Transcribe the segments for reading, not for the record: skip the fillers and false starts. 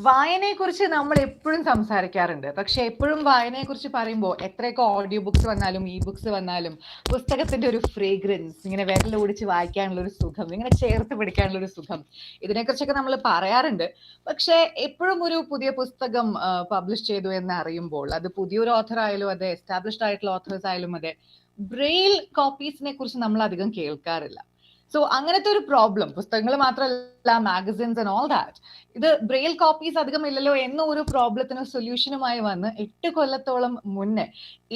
വായനയെക്കുറിച്ച് നമ്മൾ എപ്പോഴും സംസാരിക്കാറുണ്ട്. പക്ഷെ എപ്പോഴും വായനയെക്കുറിച്ച് പറയുമ്പോൾ എത്രയൊക്കെ ഓഡിയോ ബുക്സ് വന്നാലും ഇ ബുക്സ് വന്നാലും പുസ്തകത്തിന്റെ ഒരു ഫ്രേഗ്രൻസ്, ഇങ്ങനെ വിരലോടിച്ച് വായിക്കാനുള്ള ഒരു സുഖം, ഇങ്ങനെ ചേർത്ത് പിടിക്കാനുള്ള ഒരു സുഖം, ഇതിനെക്കുറിച്ചൊക്കെ നമ്മൾ പറയാറുണ്ട്. പക്ഷെ എപ്പോഴും ഒരു പുതിയ പുസ്തകം പബ്ലിഷ് ചെയ്തു എന്ന് അറിയുമ്പോൾ, അത് പുതിയൊരു ഓഥർ ആയാലും അതെ, എസ്റ്റാബ്ലിഷ്ഡ് ആയിട്ടുള്ള ഓഥേഴ്സ് ആയാലും അതെ, ബ്രെയിൽ കോപ്പീസിനെ കുറിച്ച് നമ്മൾ അധികം കേൾക്കാറില്ല. സോ അങ്ങനത്തെ ഒരു പ്രോബ്ലം, പുസ്തകങ്ങൾ മാത്രമല്ല, മാഗസിൻസ് ആൻഡ് ഓൾ ദാറ്റ്, ഇത് ബ്രെയിൽ കോപ്പീസ് അധികം ഇല്ലല്ലോ എന്ന ഒരു പ്രോബ്ലത്തിന് സൊല്യൂഷനുമായി വന്ന് 8 കൊല്ലത്തോളം മുന്നേ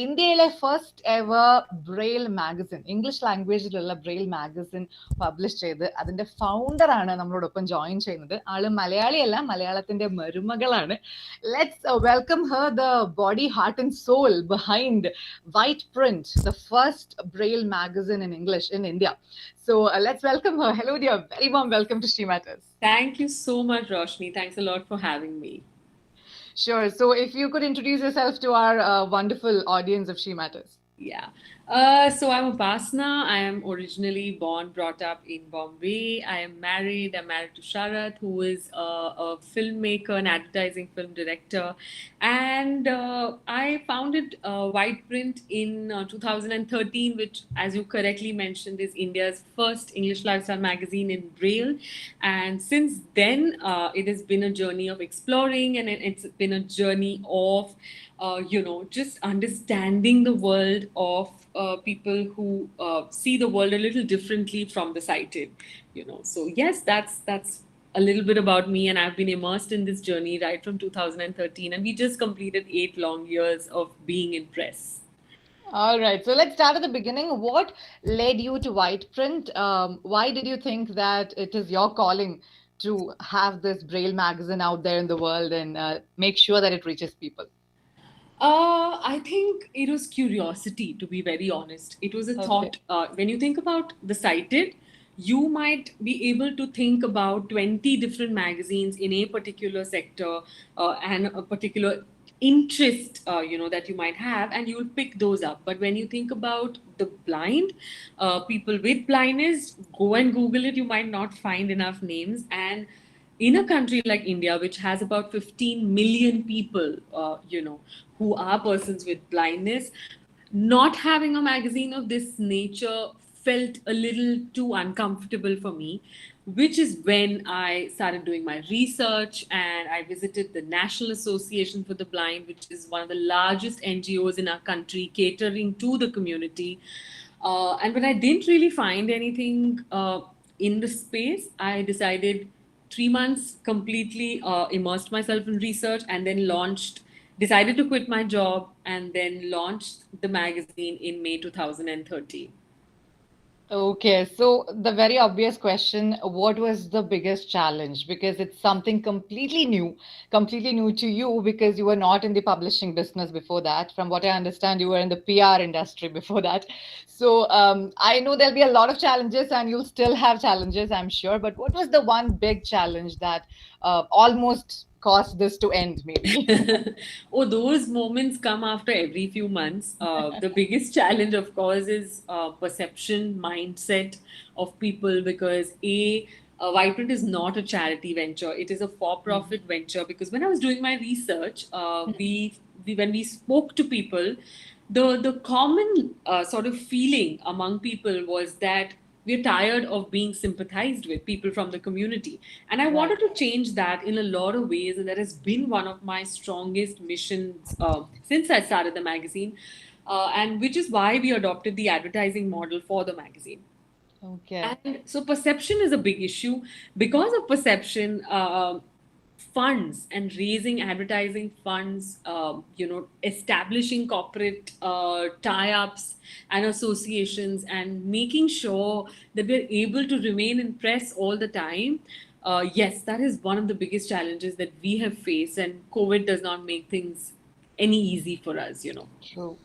ഇന്ത്യയിലെ first ever braille magazine, English ലാംഗ്വേജിലുള്ള ബ്രെയിൽ മാഗസിൻ പബ്ലിഷ് ചെയ്ത് അതിന്റെ ഫൗണ്ടർ ആണ് നമ്മളോടൊപ്പം ജോയിൻ ചെയ്യുന്നത്. ആള് മലയാളിയല്ല, മലയാളത്തിന്റെ മരുമകളാണ്. Let's welcome her, the body heart and soul behind White Print, the first braille magazine in English in India. So let's welcome her. Hello, dear. Very warm welcome to She Matters. Thank you so much, Roshni. Thanks a lot for having me. Sure. So if you could introduce yourself to our wonderful audience of She Matters. Yeah. So I'm Upasna. I am originally born, brought up in Bombay. I am married. I'm married to Sharath, who is a filmmaker, an advertising film director. And I founded White Print in 2013, which, as you correctly mentioned, is India's first English lifestyle magazine in Braille. And since then, it has been a journey of exploring, and it's been a journey of just understanding the world of people who see the world a little differently from the sighted. So yes, that's a little bit about me, and I've been immersed in this journey right from 2013, and we just completed 8 long years of being in press. All right. So let's start at the beginning. What led you to White Print? Why did you think that it is your calling to have this Braille magazine out there in the world and make sure that it reaches people? I think it was curiosity, to be very honest. It was a thought. When you think about the sighted, you might be able to think about 20 different magazines in a particular sector and a particular interest that you might have, and you'll pick those up. But when you think about the blind, people with blindness, go and Google it, you might not find enough names. And in a country like India, which has about 15 million people, who are persons with blindness, not having a magazine of this nature felt a little too uncomfortable for me, which is when I started doing my research and I visited the National Association for the Blind, which is one of the largest NGOs in our country catering to the community. And when I didn't really find anything in the space, I decided 3 months completely immersed myself in research and then decided to quit my job and then launched the magazine in May 2013. Okay, so the very obvious question, what was the biggest challenge? Because it's something completely new to you because you were not in the publishing business before that. From what I understand, you were in the PR industry before that. So I know there'll be a lot of challenges and you'll still have challenges, I'm sure. But what was the one big challenge that almost caused this to end, maybe? Oh, those moments come after every few months. The biggest challenge, of course, is perception, mindset of people because White Print is not a charity venture. It is a for-profit venture because when I was doing my research, when we spoke to people, the common sort of feeling among people was that we're tired of being sympathized with, people from the community. And I wanted to change that in a lot of ways. And that has been one of my strongest missions since I started the magazine. And which is why we adopted the advertising model for the magazine. Okay. And so perception is a big issue. Because of perception, funds and raising advertising funds, establishing corporate tie-ups and associations and making sure that we're able to remain in press all the time. Yes, that is one of the biggest challenges that we have faced, and COVID does not make things any easy for us. True.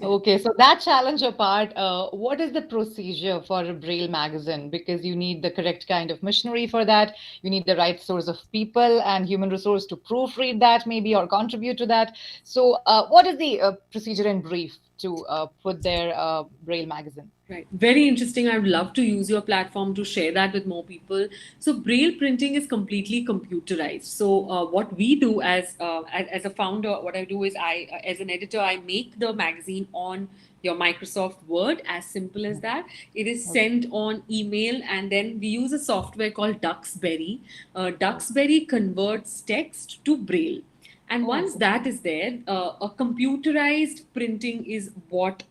Okay, so that challenge apart, what is the procedure for a Braille magazine? Because you need the correct kind of machinery for that. You need the right source of people and human resource to proofread that, maybe, or contribute to that. So, what is the procedure in brief to put their Braille magazine? Right. Very interesting. I would love to use your platform to share that with more people. So Braille printing is completely computerized. So what we do as a founder, what I do is as an editor, I make the magazine on your Microsoft Word, as simple as that. It is Okay. sent on email, and then we use a software called Duxbury. Oh, Duxbury converts text to Braille. And oh, once that is there, a computerized printing is what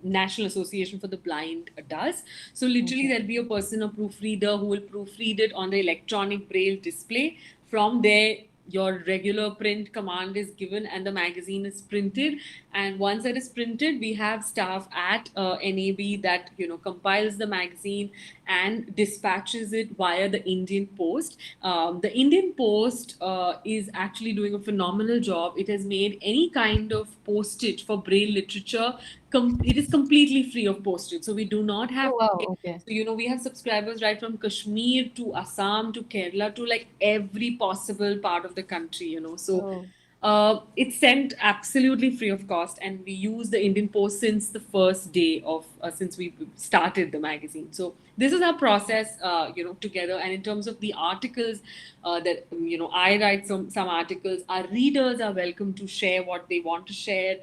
National Association for the Blind does. So literally, okay. there'll be a person, a proofreader, who will proofread it on the electronic braille display. From there, your regular print command is given, and the magazine is printed. And once that is printed, we have staff at NAB that compiles the magazine and dispatches it via the Indian Post. The Indian Post is actually doing a phenomenal job. It has made any kind of postage for Braille literature. It is completely free of postage, so we do not have Oh, to wow. pay. Okay. So we have subscribers right from Kashmir to Assam to Kerala to like every possible part of the country. So Oh, it's sent absolutely free of cost, and we use the Indian Post since the first day of since we started the magazine. So this is our process, together. And in terms of the articles that I write some articles. Our readers are welcome to share what they want to share.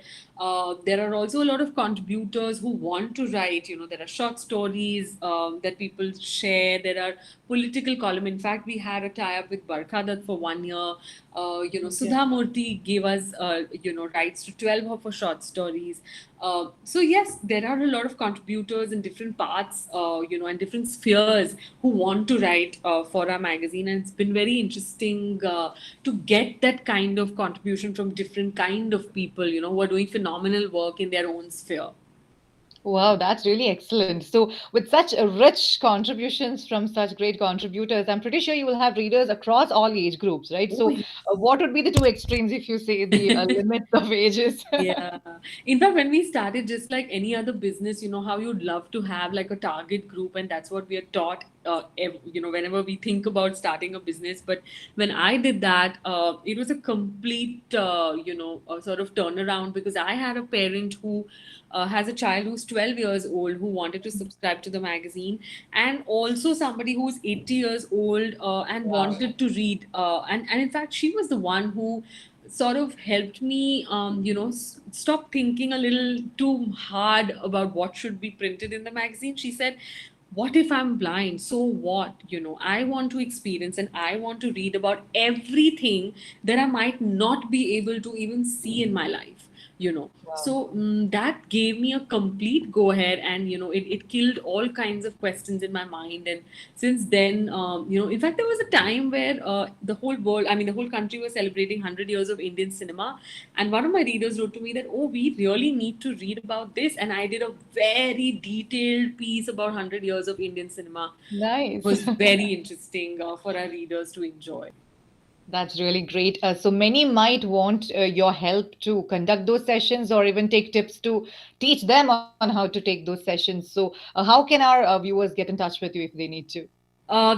There are also a lot of contributors who want to write. There are short stories that people share. There are political column. In fact, we had a tie-up with Barkha Dutt for 1 year. okay. Sudha Murthy gave us, rights to 12 of her short stories. So yes, there are a lot of contributors in different parts, and different spheres who want to write for our magazine, and it's been very interesting to get that kind of contribution from different kind of people, who are doing phenomenal work in their own sphere. Wow, that's really excellent. So, with such rich contributions from such great contributors, I'm pretty sure you will have readers across all age groups, right? Oh, So, what would be the two extremes if you say the limits of ages? yeah. In fact, when we started, just like any other business, how you'd love to have like a target group, and that's what we are taught, whenever we think about starting a business. But when I did that, it was a complete, sort of turnaround, because I had a parent who has a child who's 12 years old who wanted to subscribe to the magazine, and also somebody who's 80 years old and Wow. wanted to read. And in fact, she was the one who sort of helped me, stop thinking a little too hard about what should be printed in the magazine. She said, what if I'm blind? So what? I want to experience and I want to read about everything that I might not be able to even see in my life. Wow. So that gave me a complete go ahead, and it killed all kinds of questions in my mind. And since then, in fact, there was a time where the whole world, I mean, the whole country was celebrating 100 years of Indian cinema. And one of my readers wrote to me that, oh, we really need to read about this. And I did a very detailed piece about 100 years of Indian cinema. It Nice. was very interesting for our readers to enjoy. That's really great. So many might want your help to conduct those sessions or even take tips to teach them on how to take those sessions. So, how can our viewers get in touch with you if they need to?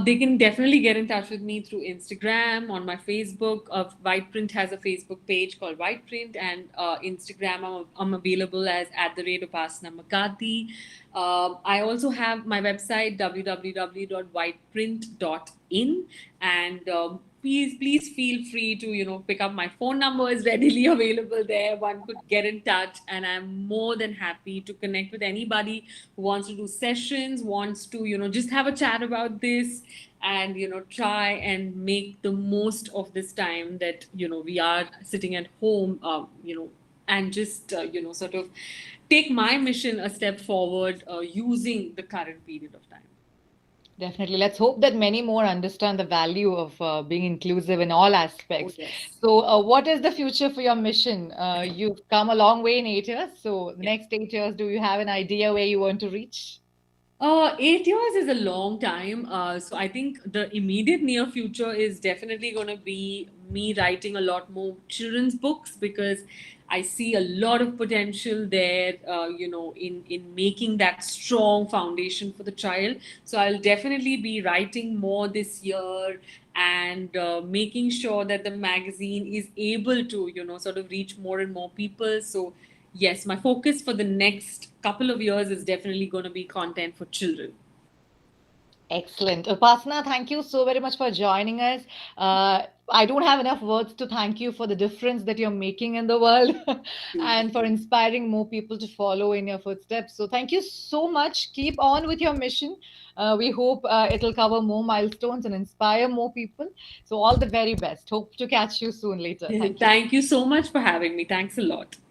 They can definitely get in touch with me through Instagram, on my Facebook. Whiteprint has a Facebook page called Whiteprint, and Instagram, I'm available as @Upasana Makati. I also have my website, www.whiteprint.in, and please feel free to pick up my phone number is readily available there. One could get in touch, and I'm more than happy to connect with anybody who wants to do sessions, wants to just have a chat about this, and try and make the most of this time that we are sitting at home, and just sort of take my mission a step forward using the current period of time. Definitely. Let's hope that many more understand the value of being inclusive in all Oh aspects. yes. So, what is the future for your mission? You've come a long way in 8 years. So, the Yeah. next 8 years, do you have an idea where you want to reach? 8 years is a long time. So I think the immediate near future is definitely going to be me writing a lot more children's books, because I see a lot of potential there, in making that strong foundation for the child. So I'll definitely be writing more this year, and making sure that the magazine is able to, sort of reach more and more people. So yes, my focus for the next couple of years is definitely going to be content for children. Excellent. Upasana, thank you so very much for joining us. I don't have enough words to thank you for the difference that you're making in the world and for inspiring more people to follow in your footsteps. So, thank you so much. Keep on with your mission. We hope it'll cover more milestones and inspire more people. So, all the very best. Hope to catch you soon later. Thank you. Thank you so much for having me. Thanks a lot.